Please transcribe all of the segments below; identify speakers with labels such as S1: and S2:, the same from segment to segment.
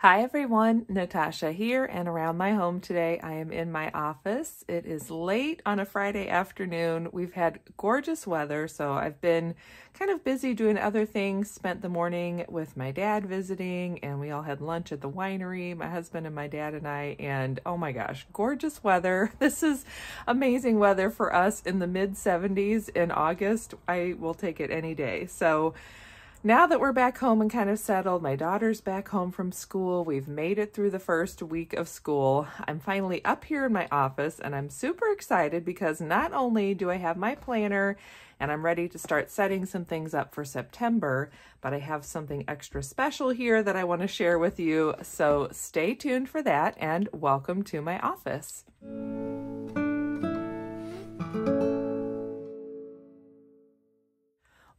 S1: Hi everyone, Natasha here, and around my home today I am in my office. It is late on a Friday afternoon. We've had gorgeous weather, so I've been kind of busy doing other things. Spent the morning with my dad visiting, and we all had lunch at the winery, my husband and my dad and I, and oh my gosh, gorgeous weather. This is amazing weather for us in the mid-70s in August. I will take it any day. So now that we're back home and kind of settled, my daughter's back home from school, we've made it through the first week of school. I'm finally up here in my office and I'm super excited because not only do I have my planner and I'm ready to start setting some things up for September, but I have something extra special here that I want to share with you. So stay tuned for that and welcome to my office.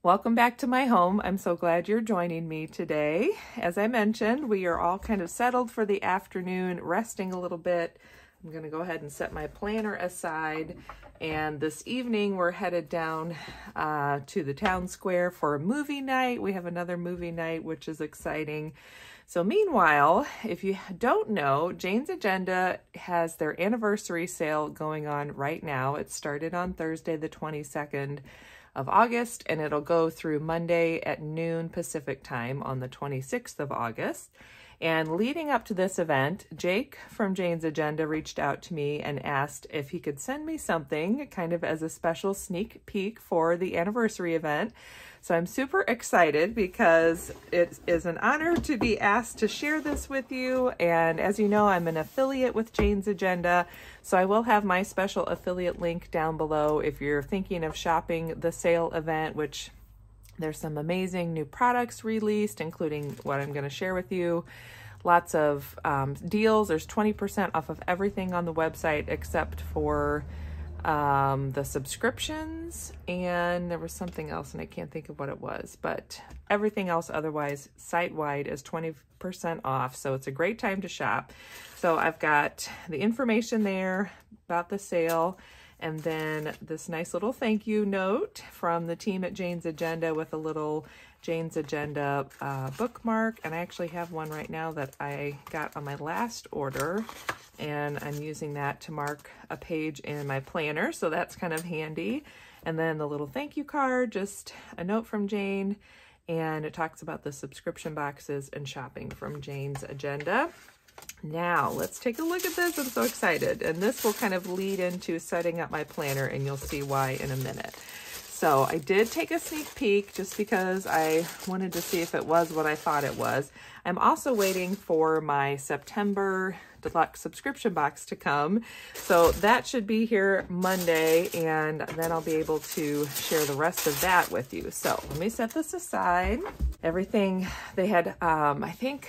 S1: Welcome back to my home. I'm so glad you're joining me today. As I mentioned, we are all kind of settled for the afternoon, resting a little bit. I'm going to go ahead and set my planner aside. And this evening, we're headed down to the town square for a movie night. We have another movie night, which is exciting. So meanwhile, if you don't know, Jane's Agenda has their anniversary sale going on right now. It started on Thursday, the 22nd of August, and it'll go through Monday at noon Pacific time on the 26th of August. And leading up to this event, Jake from Jane's Agenda reached out to me and asked if he could send me something kind of as a special sneak peek for the anniversary event. So I'm super excited because it is an honor to be asked to share this with you. And as you know, I'm an affiliate with Jane's Agenda, so I will have my special affiliate link down below if you're thinking of shopping the sale event, which there's some amazing new products released, including what I'm going to share with you. Lots of deals. There's 20% off of everything on the website except for the subscriptions, and there was something else and I can't think of what it was, but everything else otherwise site-wide is 20% off. So it's a great time to shop. So I've got the information there about the sale, and then this nice little thank you note from the team at Jane's Agenda with a little Jane's Agenda bookmark. And I actually have one right now that I got on my last order, and I'm using that to mark a page in my planner. So that's kind of handy. And then the little thank you card, just a note from Jane, and it talks about the subscription boxes and shopping from Jane's Agenda. Now let's take a look at this. I'm so excited. And this will kind of lead into setting up my planner, and you'll see why in a minute. So I did take a sneak peek just because I wanted to see if it was what I thought it was. I'm also waiting for my September deluxe subscription box to come. So that should be here Monday, and then I'll be able to share the rest of that with you. So let me set this aside. Everything, they had, I think,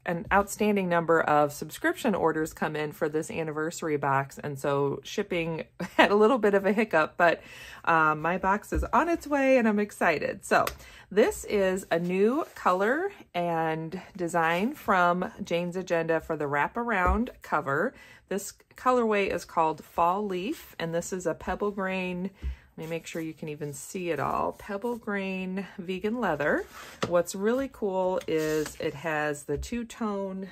S1: an outstanding number of subscription orders come in for this anniversary box, and so shipping had a little bit of a hiccup, but my box is on its way and I'm excited. So this is a new color and design from Jane's Agenda for the wraparound cover. This colorway is called Fall Leaf, and this is a pebble grain. Let me make sure you can even see it all. Pebble grain vegan leather. What's really cool is it has the two-tone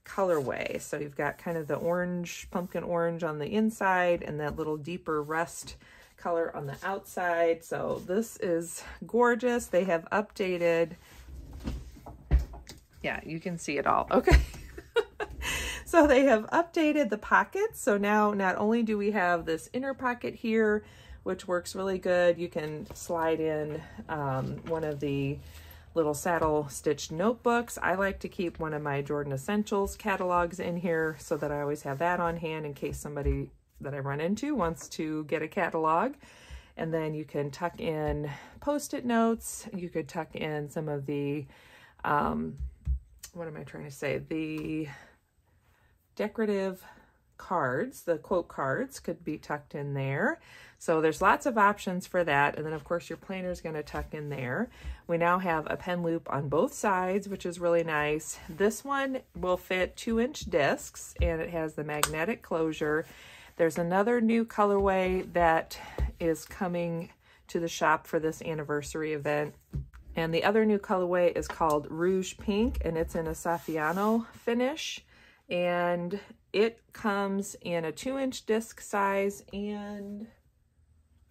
S1: colorway. So you've got kind of the orange, pumpkin orange on the inside and that little deeper rust color on the outside. So this is gorgeous. They have updated, yeah, you can see it all. Okay. So they have updated the pockets. So now not only do we have this inner pocket here, which works really good. You can slide in one of the little saddle stitched notebooks. I like to keep one of my Jordan Essentials catalogs in here so that I always have that on hand in case somebody that I run into wants to get a catalog. And then you can tuck in Post-it notes. You could tuck in some of the, what am I trying to say? The decorative cards, the quote cards could be tucked in there. So there's lots of options for that. And then of course your planner is going to tuck in there. We now have a pen loop on both sides, which is really nice. This one will fit 2-inch discs, and it has the magnetic closure. There's another new colorway that is coming to the shop for this anniversary event. And the other new colorway is called Rouge Pink, and it's in a Saffiano finish. And it comes in a 2-inch disc size and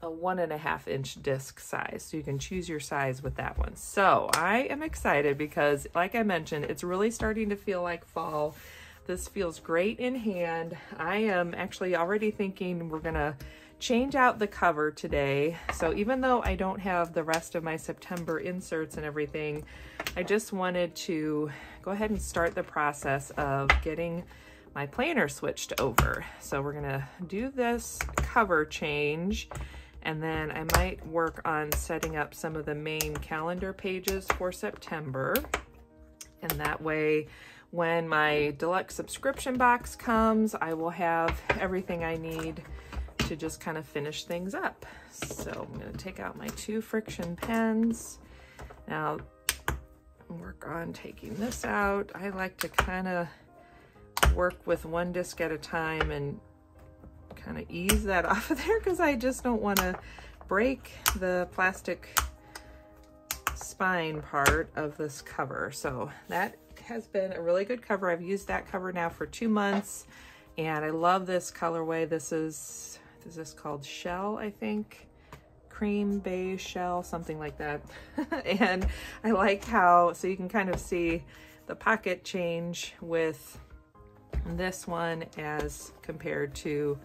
S1: a 1.5-inch disc size. So you can choose your size with that one. So I am excited because, like I mentioned, it's really starting to feel like fall. This feels great in hand. I am actually already thinking we're gonna change out the cover today. So even though I don't have the rest of my September inserts and everything, I just wanted to go ahead and start the process of getting my planner switched over. So we're gonna do this cover change, and then I might work on setting up some of the main calendar pages for September. And that way, when my deluxe subscription box comes, I will have everything I need to just kind of finish things up. So I'm going to take out my 2 friction pens. Now, work on taking this out. I like to kind of work with 1 disc at a time and kind of ease that off of there because I just don't want to break the plastic spine part of this cover. So that has been a really good cover. I've used that cover now for 2 months, and I love this colorway. This is called Shell, I think. Cream beige shell, something like that. And I like how, so you can kind of see the pocket change with this one as compared to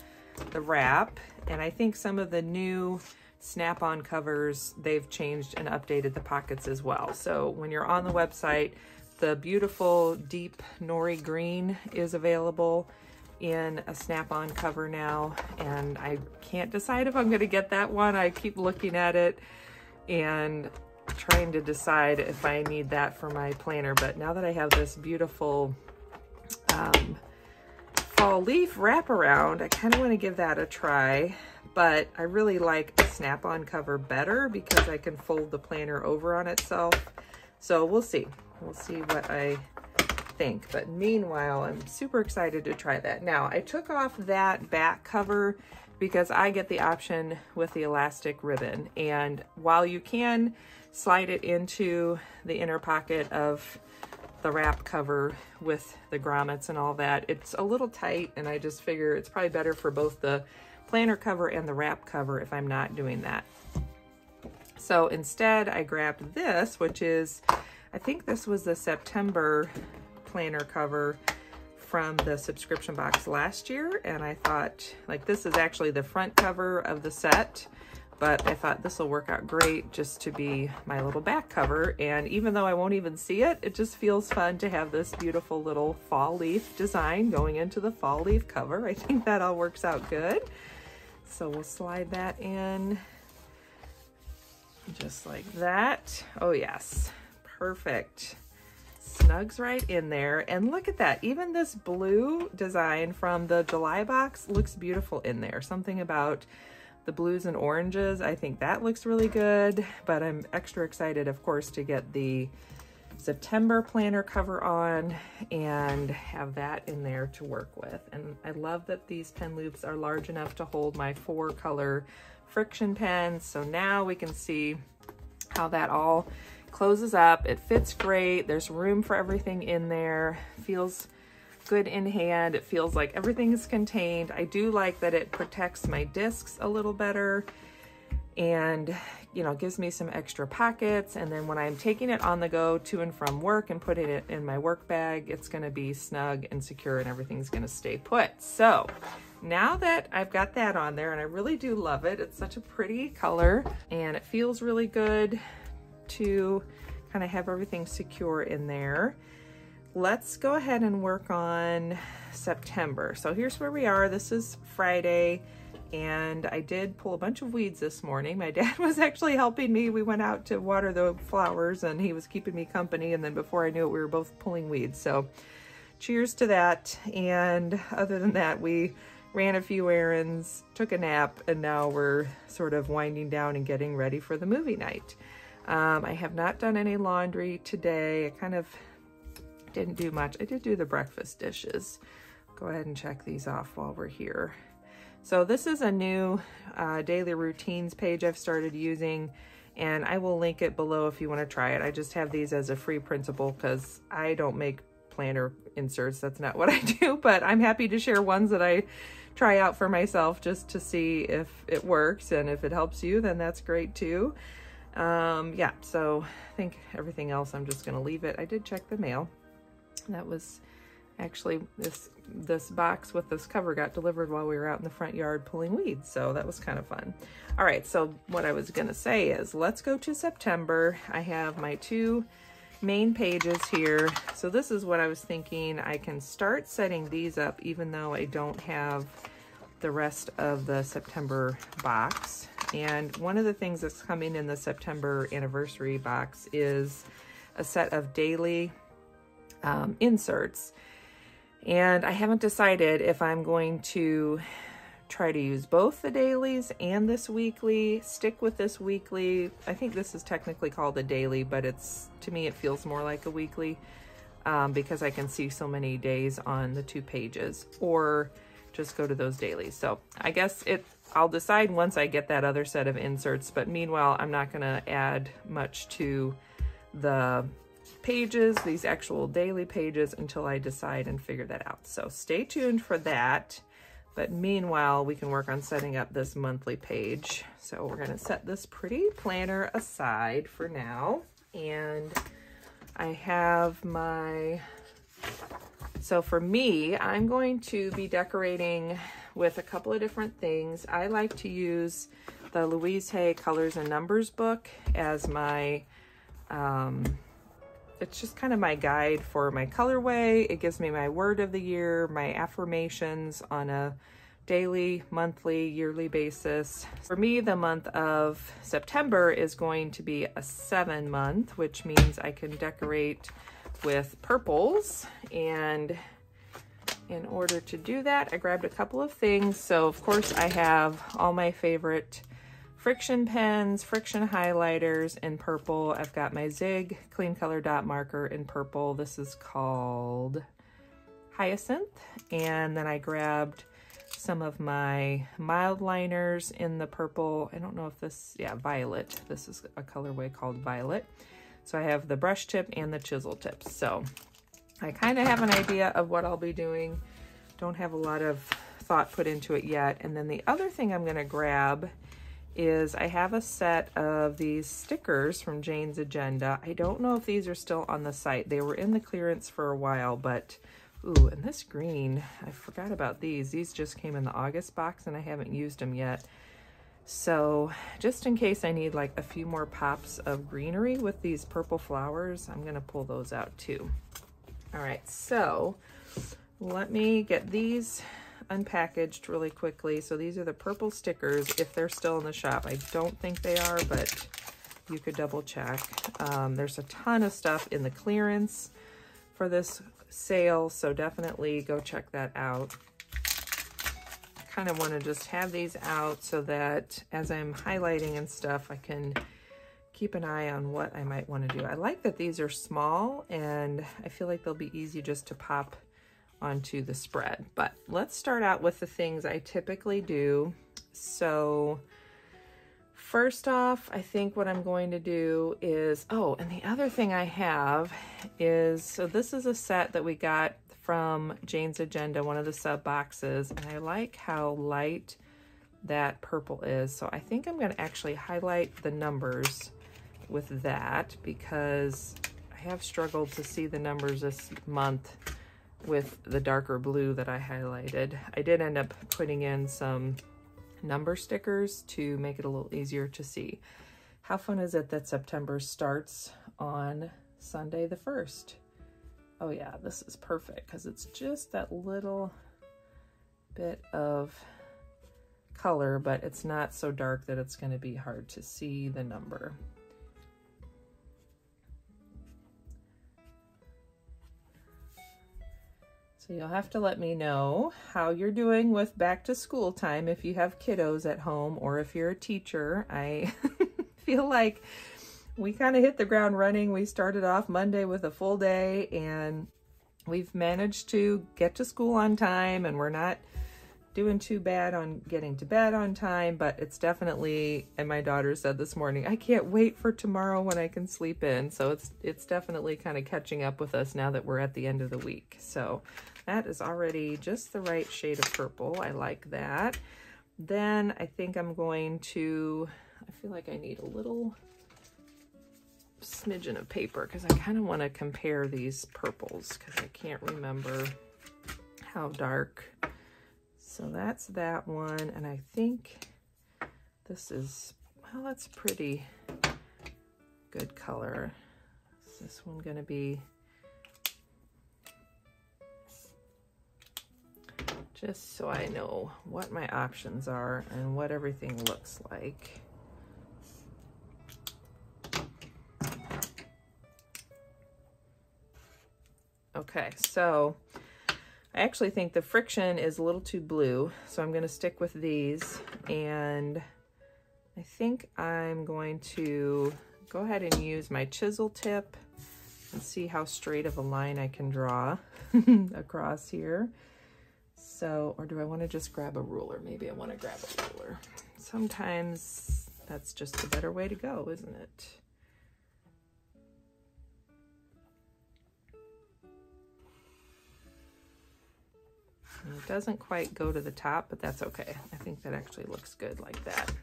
S1: the wrap. And I think some of the new snap-on covers, they've changed and updated the pockets as well. So when you're on the website, the beautiful deep nori green is available in a snap-on cover now, and I can't decide if I'm going to get that one. I keep looking at it and trying to decide if I need that for my planner, but now that I have this beautiful fall leaf wraparound, I kind of want to give that a try. But I really like a snap-on cover better because I can fold the planner over on itself. So we'll see. We'll see what I think. But meanwhile, I'm super excited to try that. Now, I took off that back cover because I get the option with the elastic ribbon. And while you can slide it into the inner pocket of the wrap cover with the grommets and all that, it's a little tight, and I just figure it's probably better for both the planner cover and the wrap cover if I'm not doing that. So instead I grabbed this, which is, I think this was the September planner cover from the subscription box last year, and I thought, like, this is actually the front cover of the set, but I thought this will work out great just to be my little back cover. And even though I won't even see it, it just feels fun to have this beautiful little fall leaf design going into the fall leaf cover. I think that all works out good. So we'll slide that in just like that. Oh yes, perfect. Snugs right in there. And look at that, even this blue design from the July box looks beautiful in there. Something about the blues and oranges, I think that looks really good. But I'm extra excited, of course, to get the September planner cover on and have that in there to work with. And I love that these pen loops are large enough to hold my 4 color friction pens. So now we can see how that all closes up. It fits great. There's room for everything in there. Feels good in hand. It feels like everything is contained. I do like that it protects my discs a little better and, you know, gives me some extra pockets. And then when I'm taking it on the go to and from work and putting it in my work bag, it's going to be snug and secure and everything's going to stay put. So now that I've got that on there, and I really do love it, it's such a pretty color and it feels really good to kind of have everything secure in there. Let's go ahead and work on September. So here's where we are. This is Friday, and I did pull a bunch of weeds this morning. My dad was actually helping me. We went out to water the flowers and he was keeping me company, and then before I knew it, we were both pulling weeds. So cheers to that. And other than that, we ran a few errands, took a nap, and now we're sort of winding down and getting ready for the movie night. I have not done any laundry today. I kind of didn't do much. I did do the breakfast dishes. Go ahead and check these off while we're here. So this is a new daily routines page I've started using, and I will link it below if you want to try it. I just have these as a free printable because I don't make planner inserts. That's not what I do, but I'm happy to share ones that I try out for myself just to see if it works, and if it helps you, then that's great too. Yeah, so I think everything else I'm just going to leave it. I did check the mail. That was actually this box with this cover got delivered while we were out in the front yard pulling weeds, so that was kind of fun. All right, so what I was going to say is let's go to September. I have my 2 main pages here. So this is what I was thinking. I can start setting these up even though I don't have the rest of the September box. And one of the things that's coming in the September anniversary box is a set of daily inserts. And I haven't decided if I'm going to try to use both the dailies and this weekly, stick with this weekly. I think this is technically called a daily, but to me it feels more like a weekly because I can see so many days on the 2 pages, or just go to those dailies. So I guess I'll decide once I get that other set of inserts, but meanwhile I'm not going to add much to the pages, these actual daily pages, until I decide and figure that out. So stay tuned for that. But meanwhile, we can work on setting up this monthly page. So we're going to set this pretty planner aside for now. And I have so for me, I'm going to be decorating with a couple of different things. I like to use the Louise Hay Colors and Numbers book as my, it's just kind of my guide for my colorway. It gives me my word of the year, my affirmations on a daily, monthly, yearly basis. For me, the month of September is going to be a 7 month, which means I can decorate with purples. And in order to do that, I grabbed a couple of things. So of course I have all my favorite friction pens, friction highlighters in purple. I've got my Zig clean color dot marker in purple. This is called Hyacinth. And then I grabbed some of my mild liners in the purple. I don't know if this, yeah, Violet. This is a colorway called Violet. So I have the brush tip and the chisel tips. So I kind of have an idea of what I'll be doing. Don't have a lot of thought put into it yet. And then the other thing I'm going to grab is I have a set of these stickers from Jane's Agenda. I don't know if these are still on the site. They were in the clearance for a while, but ooh, and this green, I forgot about these. These just came in the August box and I haven't used them yet. So just in case I need like a few more pops of greenery with these purple flowers, I'm gonna pull those out too. All right, so let me get these unpackaged really quickly. So these are the purple stickers if they're still in the shop. I don't think they are, but you could double check. There's a ton of stuff in the clearance for this sale, so definitely go check that out. I kind of want to just have these out so that as I'm highlighting and stuff, I can keep an eye on what I might want to do. I like that these are small and I feel like they'll be easy just to pop onto the spread. But let's start out with the things I typically do. So first off, I think what I'm going to do is, oh, and the other thing I have is, so this is a set that we got from Jane's Agenda, one of the sub boxes, and I like how light that purple is. So I think I'm going to actually highlight the numbers with that because I have struggled to see the numbers this month with the darker blue that I highlighted. I did end up putting in some number stickers to make it a little easier to see. How fun is it that September starts on Sunday the 1st? Oh yeah, this is perfect because it's just that little bit of color, but it's not so dark that it's going to be hard to see the number. So you'll have to let me know how you're doing with back to school time if you have kiddos at home or if you're a teacher. I feel like we kind of hit the ground running. We started off Monday with a full day and we've managed to get to school on time and we're not doing too bad on getting to bed on time, but it's definitely, and my daughter said this morning, I can't wait for tomorrow when I can sleep in. So it's definitely kind of catching up with us now that we're at the end of the week. So that is already just the right shade of purple. I like that. Then I think I'm going to, I feel like I need a little smidgen of paper because I kind of want to compare these purples because I can't remember how dark. So that's that one, and I think this is, well, that's pretty good color. Is this one going to be, just so I know what my options are and what everything looks like. Okay, so I actually think the friction is a little too blue, so I'm going to stick with these, and I think I'm going to go ahead and use my chisel tip and see how straight of a line I can draw across here. So, or do I want to just grab a ruler? Maybe I want to grab a ruler. Sometimes that's just the better way to go, isn't it? And it doesn't quite go to the top, but that's okay. I think that actually looks good like that.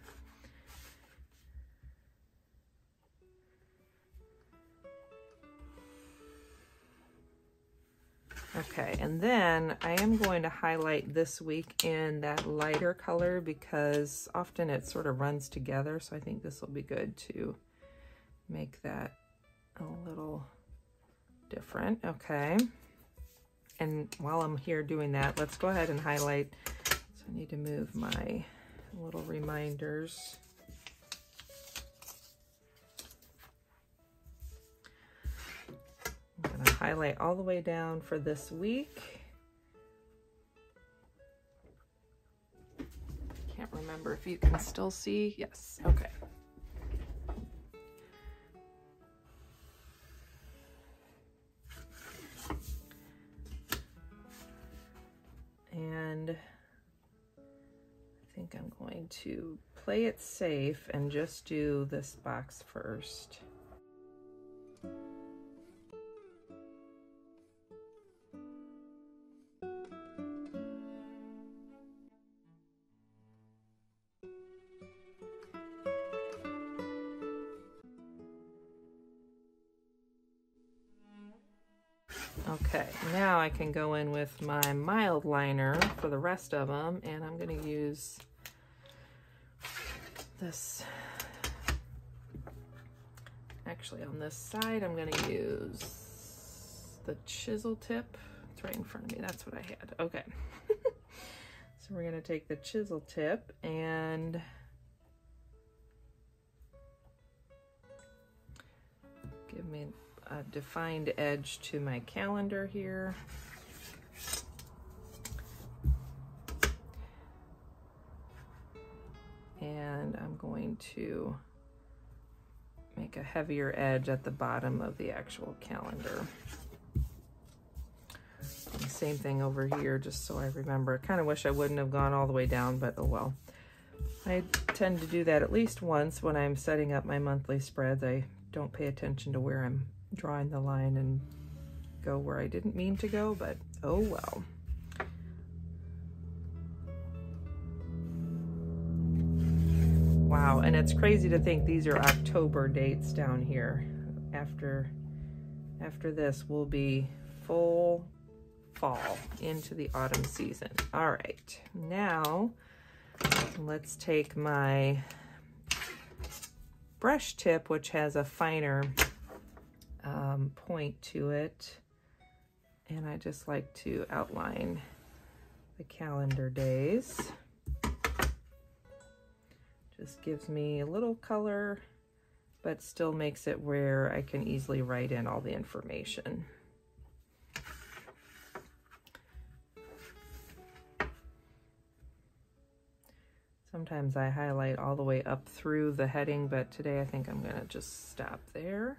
S1: Okay, and then I am going to highlight this week in that lighter color because often it sort of runs together, so I think this will be good to make that a little different. Okay. And while I'm here doing that, let's go ahead and highlight. So I need to move my little reminders. I'm going to highlight all the way down for this week. Can't remember if you can still see. Yes, okay. And I think I'm going to play it safe and just do this box first. Okay, now I can go in with my mild liner for the rest of them, and I'm going to use this. Actually, on this side, I'm going to use the chisel tip. It's right in front of me. That's what I had. Okay. So we're going to take the chisel tip and give me a defined edge to my calendar here. And I'm going to make a heavier edge at the bottom of the actual calendar. And same thing over here, just so I remember. I kind of wish I wouldn't have gone all the way down, but oh well. I tend to do that at least once when I'm setting up my monthly spreads. I don't pay attention to where I'm drawing the line and go where I didn't mean to go, but oh well. Wow, and it's crazy to think these are October dates down here. After this will be full fall into the autumn season. All right, now let's take my brush tip, which has a finer point to it, and I just like to outline the calendar days. Just gives me a little color, but still makes it where I can easily write in all the information. Sometimes I highlight all the way up through the heading, but today I think I'm going to just stop there.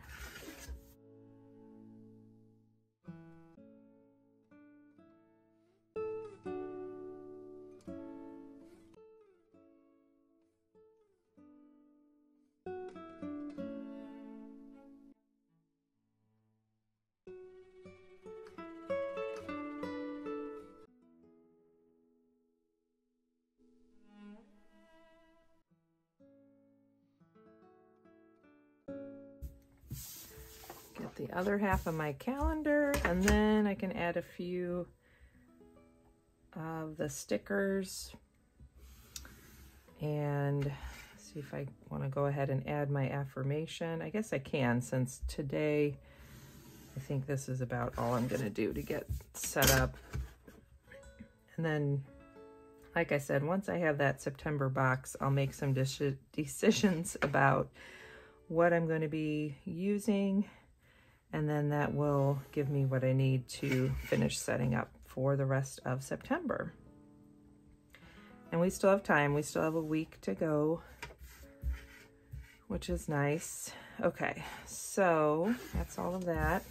S1: the other half of my calendar, and then I can add a few of the stickers and see if I want to go ahead and add my affirmation. I guess I can, since today I think this is about all I'm going to do to get set up. And then, like I said, once I have that September box, I'll make some decisions about what I'm going to be using, and then that will give me what I need to finish setting up for the rest of September. And we still have time. We still have a week to go, which is nice. Okay, so that's all of that.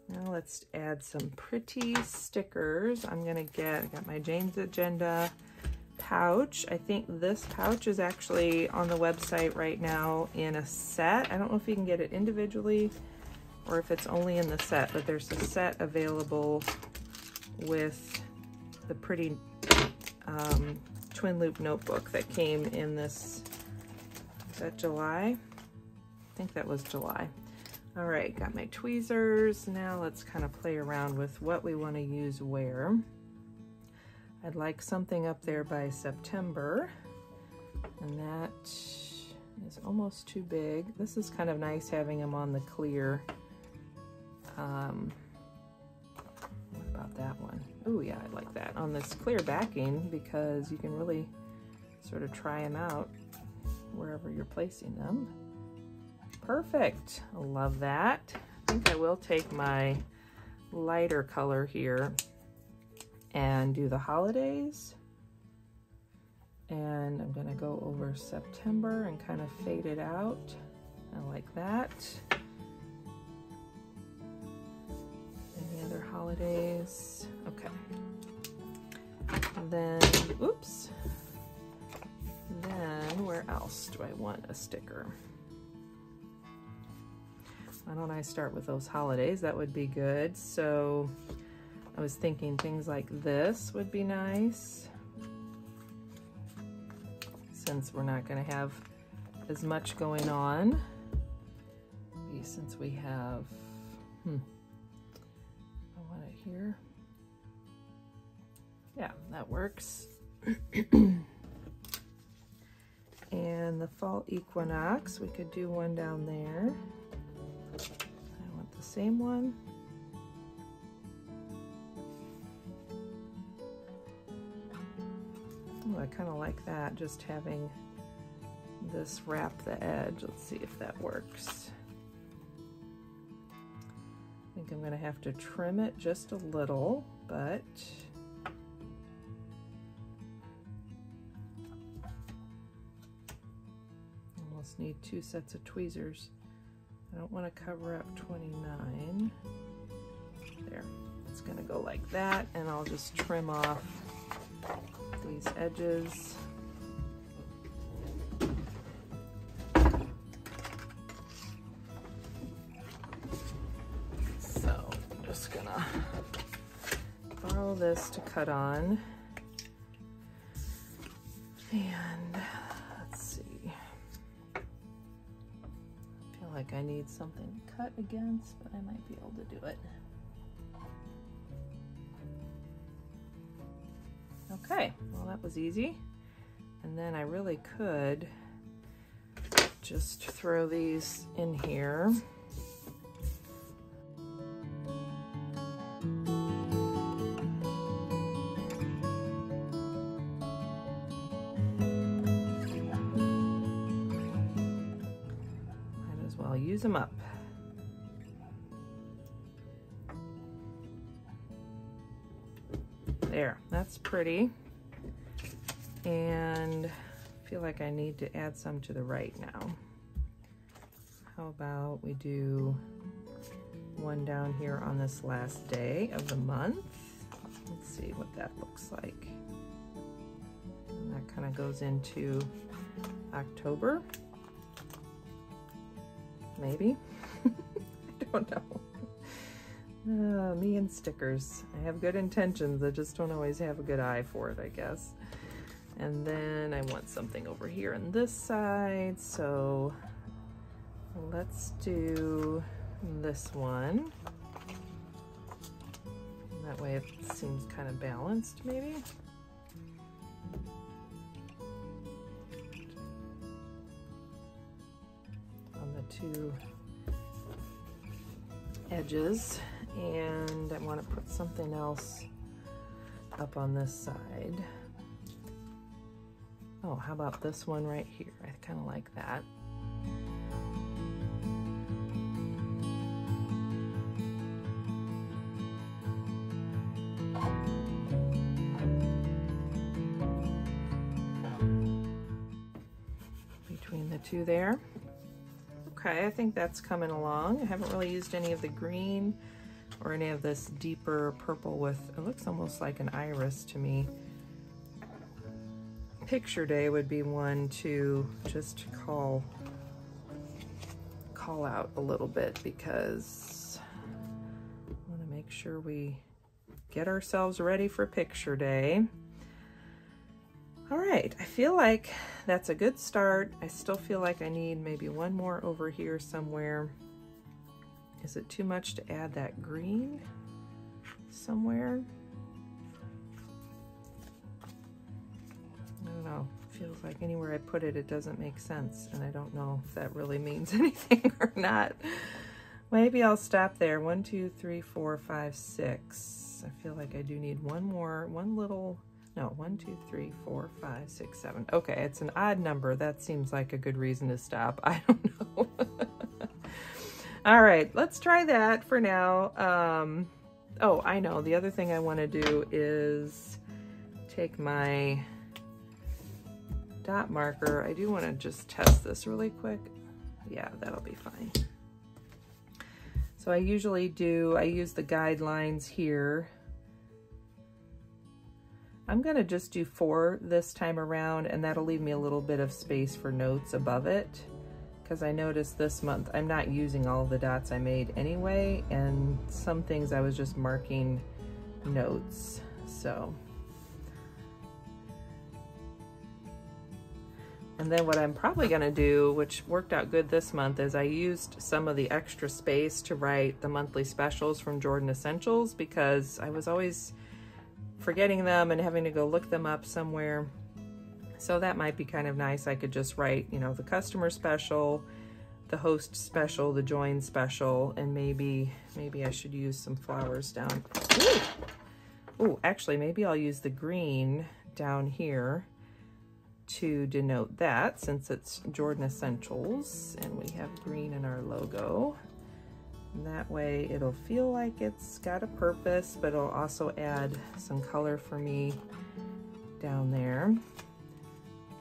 S1: Now let's add some pretty stickers. I got my Jane's Agenda pouch. I think this pouch is actually on the website right now in a set. I don't know if you can get it individually or if it's only in the set, but there's a set available with the pretty twin loop notebook that came in this, is that July? I think that was July. All right, got my tweezers. Now let's kind of play around with what we want to use where. I'd like something up there by September, and that is almost too big. This is kind of nice having them on the clear. What about that one? Oh yeah, I like that. On this clear backing, because you can really sort of try them out wherever you're placing them. Perfect, I love that. I think I will take my lighter color here and do the holidays. And I'm gonna go over September and kind of fade it out. I like that. Any other holidays? Okay. And then, oops. Then where else do I want a sticker? Why don't I start with those holidays? That would be good. So I was thinking things like this would be nice, since we're not going to have as much going on. Maybe since we have, I want it here. Yeah, that works. And the fall equinox, we could do one down there. I want the same one. Oh, I kind of like that, just having this wrap the edge. Let's see if that works. I think I'm going to have to trim it just a little, but almost need 2 sets of tweezers. I don't want to cover up 29. There, it's going to go like that, and I'll just trim off these edges. So I'm just gonna borrow this to cut on, and let's see, I feel like I need something to cut against, but I might be able to do it. Okay, well that was easy. And then I really could just throw these in here. Might as well use them up. There, that's pretty. And I feel like I need to add some to the right now. How about we do one down here on this last day of the month? Let's see what that looks like. And that kind of goes into October. Maybe. I don't know. Me and stickers. I have good intentions, I just don't always have a good eye for it, I guess. And then I want something over here on this side, so let's do this one. That way it seems kind of balanced, maybe. On the two edges. And I want to put something else up on this side. Oh, how about this one right here? I kind of like that. Between the two there. Okay, I think that's coming along. I haven't really used any of the green or any of this deeper purple with, it looks almost like an iris to me. Picture day would be one to just call out a little bit, because I want to make sure we get ourselves ready for picture day. All right, I feel like that's a good start. I still feel like I need maybe one more over here somewhere. Is it too much to add that green somewhere? I don't know. Feels like anywhere I put it, it doesn't make sense, and I don't know if that really means anything or not. Maybe I'll stop there. 1, 2, 3, 4, 5, 6. I feel like I do need one more, no, 1, 2, 3, 4, 5, 6, 7. Okay, it's an odd number. That seems like a good reason to stop. I don't know. All right, let's try that for now. Oh, I know. The other thing I want to do is take my dot marker. I do want to just test this really quick. Yeah, that'll be fine. So I usually use the guidelines here. I'm gonna just do 4 this time around, and that'll leave me a little bit of space for notes above it, because I noticed this month I'm not using all of the dots I made anyway, and some things I was just marking notes. So, and then what I'm probably gonna do, which worked out good this month, is I used some of the extra space to write the monthly specials from Jordan Essentials, because I was always forgetting them and having to go look them up somewhere. So that might be kind of nice. I could just write, you know, the customer special, the host special, the join special, and maybe I should use some flowers down. Ooh, actually, maybe I'll use the green down here to denote that, since it's Jordan Essentials and we have green in our logo. And that way it'll feel like it's got a purpose, but it'll also add some color for me down there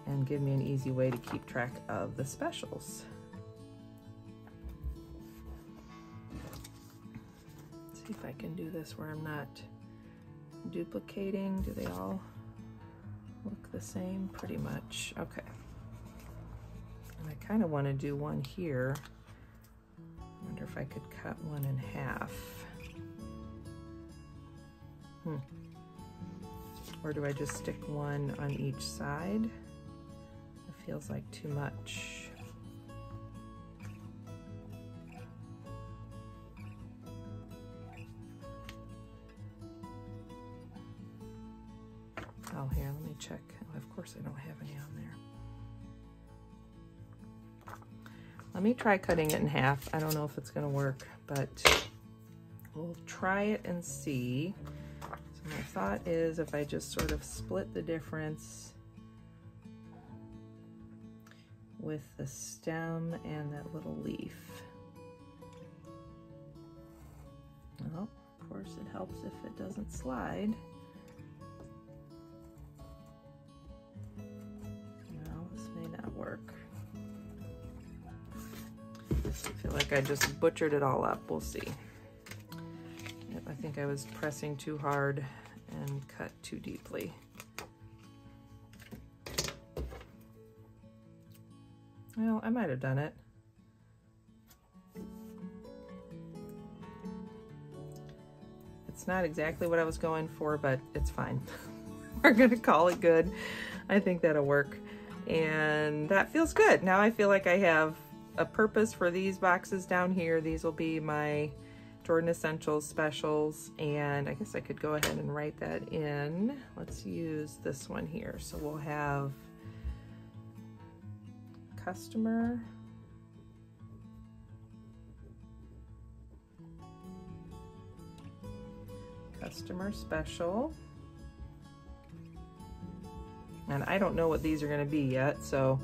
S1: and give me an easy way to keep track of the specials. Let's see if I can do this where I'm not duplicating. Do they all look the same? Pretty much. Okay. And I kind of want to do one here. I wonder if I could cut one in half. Or do I just stick one on each side? It feels like too much. Oh, here, let me check. Oh, of course I don't have any on there. Let me try cutting it in half. I don't know if it's gonna work, but we'll try it and see. So my thought is, if I just sort of split the difference with the stem and that little leaf. Well, of course it helps if it doesn't slide. No, this may not work. I feel like I just butchered it all up. We'll see. Yep, I think I was pressing too hard and cut too deeply. Well, I might have done it. It's not exactly what I was going for, but it's fine. We're gonna call it good. I think that'll work. And that feels good. Now I feel like I have a purpose for these boxes down here. These will be my Jordan Essentials specials, and I guess I could go ahead and write that in. Let's use this one here. So we'll have customer, customer special, and I don't know what these are going to be yet, so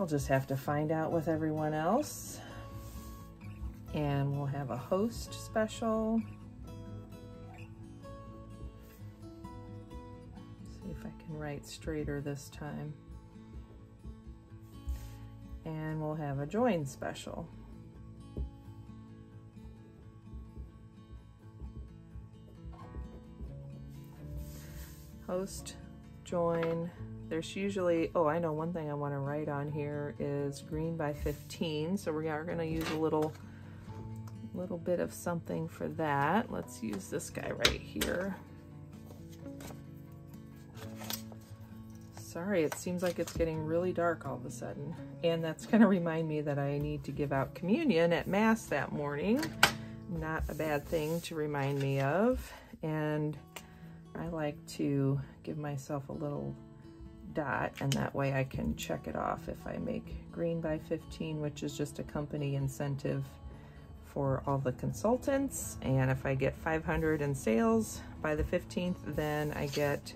S1: I'll just have to find out with everyone else. And we'll have a host special. See if I can write straighter this time. And we'll have a join special. Host, join. There's usually, oh, I know one thing I want to write on here is green by 15. So we are going to use a little bit of something for that. Let's use this guy right here. Sorry, it seems like it's getting really dark all of a sudden. And that's going to remind me that I need to give out communion at Mass that morning. Not a bad thing to remind me of. And I like to give myself a little dot, and that way I can check it off if I make green by 15, which is just a company incentive for all the consultants. And if I get 500 in sales by the 15th, then I get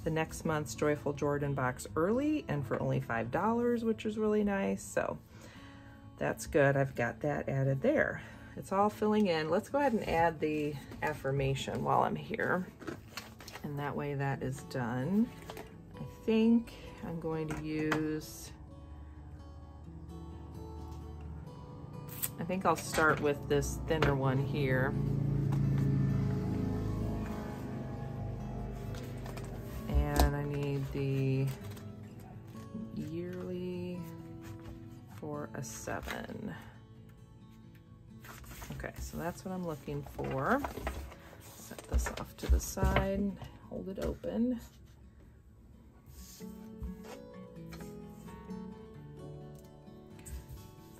S1: the next month's Joyful Jordan box early and for only $5, which is really nice. So that's good. I've got that added there. It's all filling in. Let's go ahead and add the affirmation while I'm here. And that way that is done. I think I'm going to use, I think I'll start with this thinner one here. And I need the yearly for a 7. Okay, so that's what I'm looking for. Set this off to the side, hold it open.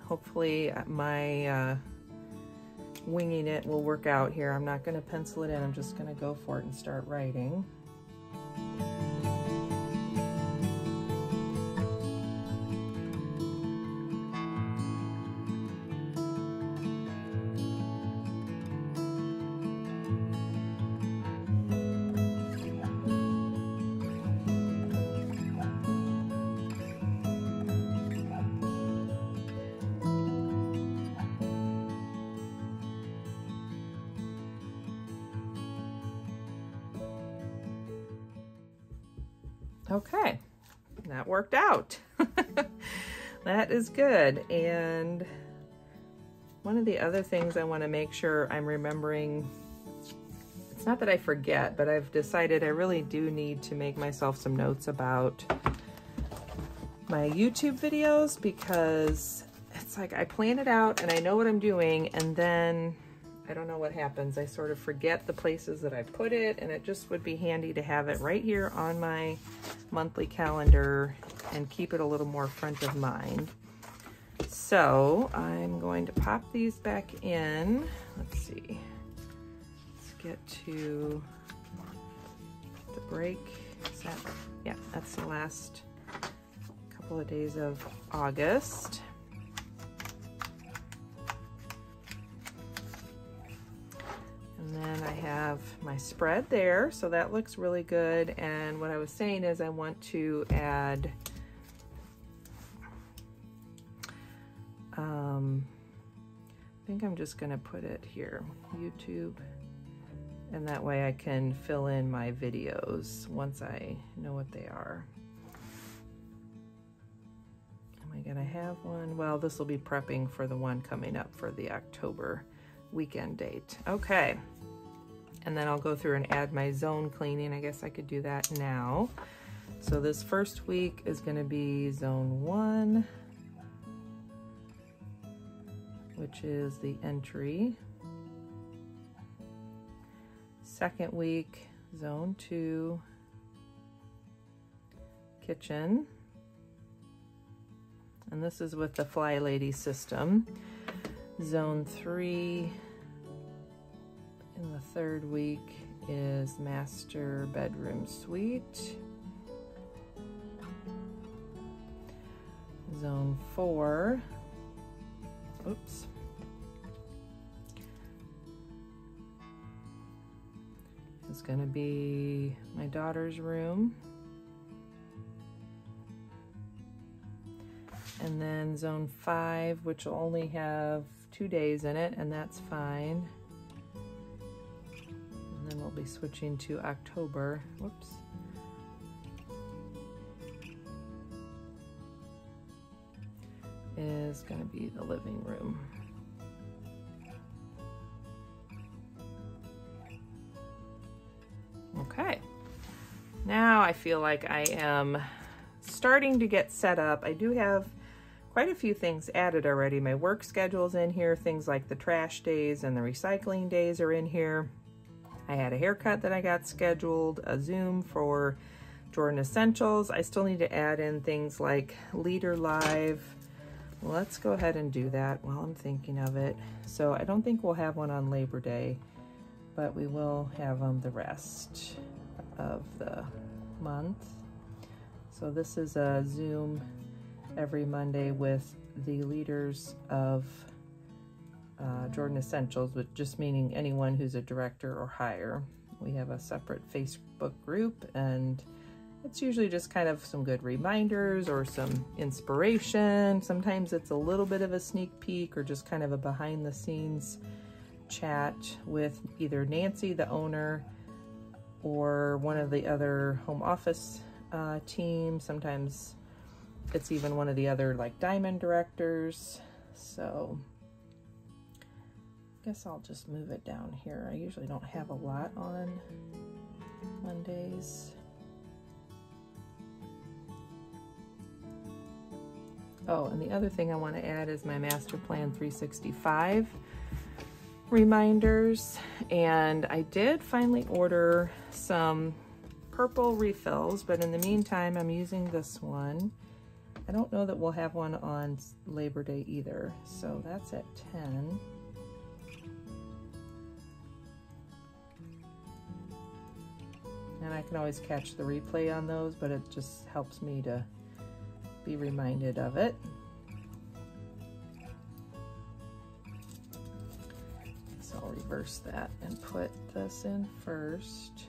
S1: Hopefully my winging it will work out here. I'm not going to pencil it in. I'm just going to go for it and start writing. Okay, that worked out. That is good. And one of the other things I want to make sure I'm remembering, it's not that I forget, but I've decided I really do need to make myself some notes about my YouTube videos, because it's like I plan it out and I know what I'm doing, and then I don't know what happens. I sort of forget the places that I put it, and it just would be handy to have it right here on my monthly calendar and keep it a little more front of mind. So I'm going to pop these back in. Let's see. Let's get to the break. Is that, yeah, that's the last couple of days of August. And then I have my spread there, so that looks really good. And what I was saying is I want to add I think I'm just going to put it here, YouTube, and that way I can fill in my videos once I know what they are. Am I going to have one? Well, this will be prepping for the one coming up for the October weekend date. Okay. And then I'll go through and add my zone cleaning. I guess I could do that now. So this first week is going to be zone 1, which is the entry. Second week, zone 2, kitchen. And this is with the Fly Lady system. Zone 3 in the 3rd week is Master Bedroom Suite. Zone 4, oops, is going to be my daughter's room. And then zone 5, which will only have 2 days in it, and that's fine. And then we'll be switching to October. Whoops. Is going to be the living room. Okay. Now I feel like I am starting to get set up. I do have quite a few things added already. My work schedule's in here. Things like the trash days and the recycling days are in here. I had a haircut that I got scheduled, a Zoom for Jordan Essentials. I still need to add in things like Leader Live. Let's go ahead and do that while I'm thinking of it. So I don't think we'll have one on Labor Day, but we will have them the rest of the month. So this is a Zoom every Monday with the leaders of Jordan Essentials, with just meaning anyone who's a director or higher. We have a separate Facebook group, and it's usually just kind of some good reminders or some inspiration. Sometimes it's a little bit of a sneak peek or just kind of a behind the scenes chat with either Nancy, the owner, or one of the other home office team. Sometimes it's even one of the other like diamond directors. So I guess I'll just move it down here. I usually don't have a lot on Mondays. Oh, and the other thing I want to add is my Master Plan 365 reminders. And I did finally order some purple refills, but in the meantime, I'm using this one. I don't know that we'll have one on Labor Day either. So that's at 10. And I can always catch the replay on those, but it just helps me to be reminded of it. So I'll reverse that and put this in first.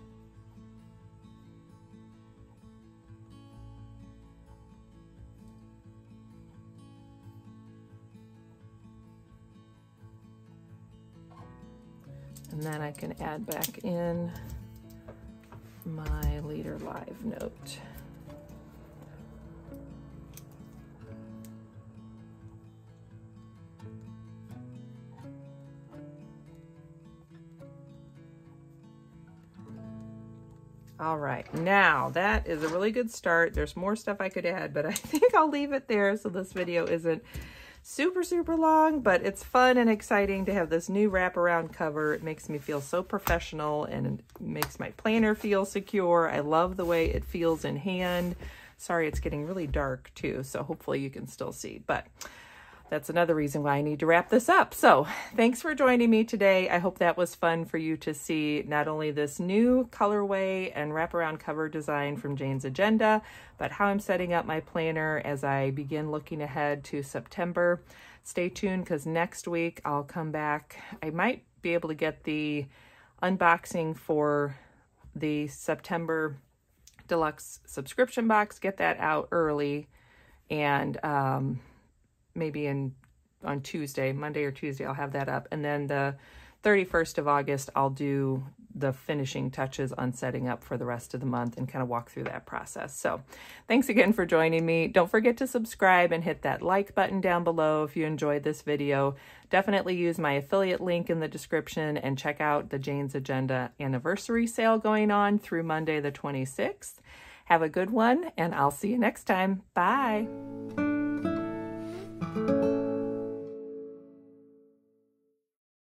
S1: And then I can add back in my Leader Live note. All right, now that is a really good start. There's more stuff I could add, but I think I'll leave it there so this video isn't super long, but it's fun and exciting to have this new wraparound cover. It makes me feel so professional and it makes my planner feel secure. I love the way it feels in hand. Sorry, it's getting really dark too, so hopefully you can still see, but that's another reason why I need to wrap this up. So thanks for joining me today. I hope that was fun for you to see not only this new colorway and wraparound cover design from Jane's Agenda, but how I'm setting up my planner as I begin looking ahead to September. Stay tuned because next week I'll come back. I might be able to get the unboxing for the September Deluxe subscription box, get that out early, and maybe on Tuesday, Monday or Tuesday, I'll have that up. And then the 31st of August, I'll do the finishing touches on setting up for the rest of the month and kind of walk through that process. So thanks again for joining me. Don't forget to subscribe and hit that like button down below if you enjoyed this video. Definitely use my affiliate link in the description and check out the Jane's Agenda anniversary sale going on through Monday the 26th. Have a good one, and I'll see you next time. Bye.